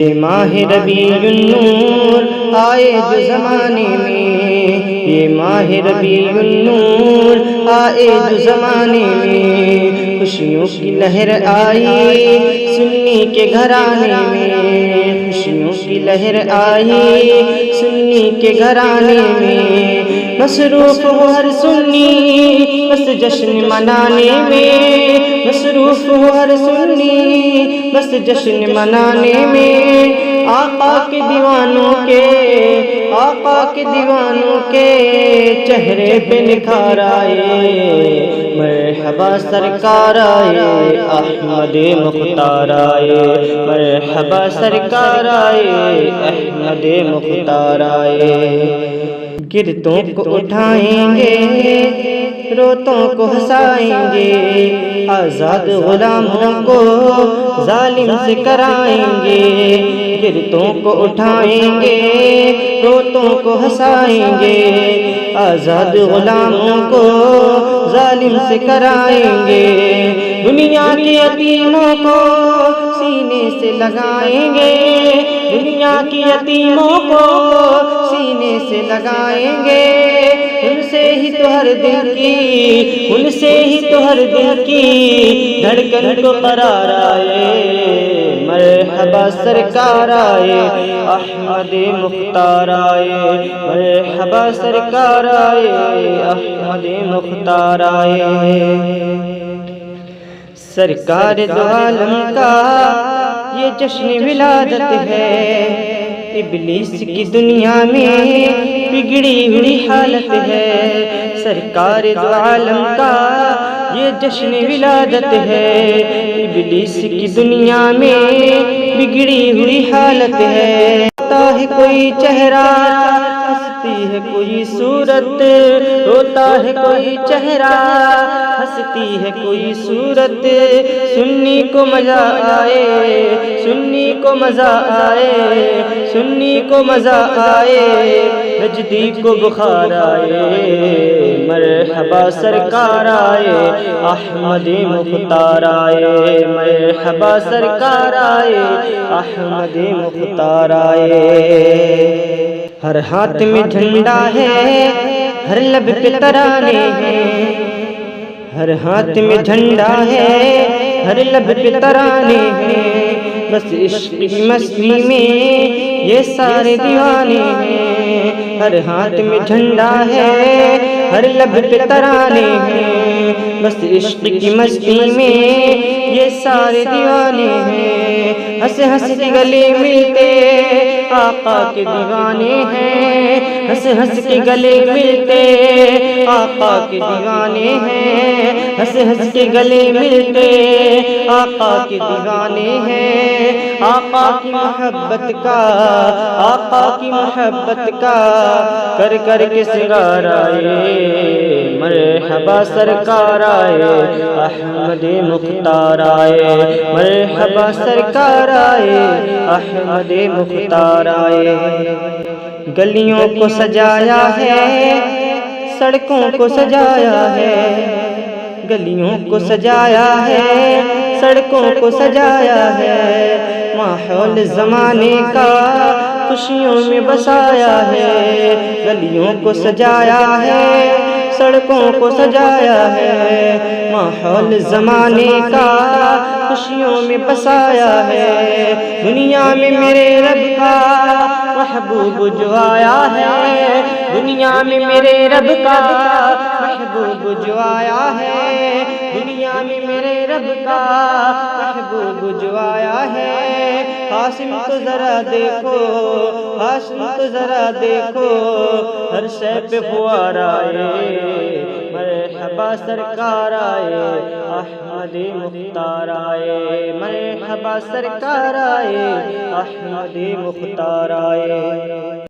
یہ ماہ ربیع النور آئے جو زمانے میں، یہ ماہ ربیع النور آئے جو زمانے میں، خوشیوں کی لہر آئی سنی کے گھرانے میں، خوشیوں کی لہر آئی سنی کے گھرانے میں، مصروف ہو ہر سنی بس جشن منانے میں، مصروف ہو ہر سنی بس جشن منانے میں، آقا کے دیوانوں کے، آقا کے دیوانوں کے چہرے پہ نکھار آئے، مرحبا سرکار آئے، احمد مختار آئے، مرحبا سرکار آئے، احمد مختار آئے۔ گرتوں کو اٹھائیں گے، روتوں کو ہنسائیں گے، آزاد غلاموں کو ظالم سے کرائیں گے، گرتوں کو اٹھائیں گے، روتوں کو ہنسائیں گے، آزاد غلاموں کو ظالم سے کرائیں گے، دنیا کے یتیموں کو سینے سے لگائیں گے، دنیا کی یتیموں کو سینے سے لگائیں گے، ان سے ہی تو ہر دل کی، ان سے ہی تو ہر دل کی دھڑکن کو قرار آئے، مرحبا سرکار آئے، احمد مختار آئے، مرحبا سرکار آئے، احمد مختار آئے۔ سرکار دو عالم کا یہ جشن ولادت ہے، ابلیس کی دنیا میں بگڑی ہوئی حالت ہے، سرکار دو عالم کا یہ جشن ولادت ہے، ابلیس کی دنیا میں بگڑی ہوئی حالت ہے، روتا ہے کوئی چہرہ ہنستی ہے کوئی صورت، روتا ہے کوئی چہرہ ہنستی ہے کوئی صورت، سنی کو مزہ آئے، سنی کو مزہ آئے، سنی کو مزہ آئے، نجدی کو بخار آئے، مرحبا سرکار آئے، احمد مختار آئے، مرحبا سرکار آئے، احمد مختار آئے۔ ہر ہاتھ میں جھنڈا ہے، ہر لب پہ ترانے ہیں، ہر ہاتھ میں جھنڈا ہے، ہر لب پہ ترانے ہیں، بس عشق کی مستی میں یہ سارے دیوانے ہیں، ہر ہاتھ میں جھنڈا ہے، ہر لب پہ ترانے ہیں، بس عشق کی مستی میں یہ سارے دیوانے ہیں، ہنس ہنس کے گلے ملتے آقا کے دیوانے ہیں، ہنس ہنس کے گلے ملتے آقا کے دیوانے ہیں، ہنس ہنس کے گلے ملتے آقا کے دیوانے ہیں، آقا کی محبت کا، آقا کی محبت کا کر کر کے سنگار آئے، مرحبا سرکار آئے، احمد مختار آئے، مرحبا سرکار آئے، احمد مختار آئے۔ گلیوں کو سجایا ہے، سڑکوں کو سجایا ہے، گلیوں کو سجایا ہے، سڑکوں کو سجایا ہے، ماحول زمانے کا خوشیوں میں بسایا ہے، گلیوں کو سجایا ہے، سڑکوں کو سجایا ہے، ماحول زمانے کا خوشیوں میں بسایا ہے، دنیا میں میرے رب کا محبوب جو آیا ہے، دنیا میں میرے رب کا محبوب جو آیا ہے، دنیا میں میرے رب کا محبوب جو آیا ہے، ہاشم تو ذرا دیکھو، ہاشم تو ذرا دیکھو، ہر شے پہ فوار آئے، مرحبا سرکار آئے، احمد مختار آئے، مرحبا سرکار آئے، احمد مختار آئے۔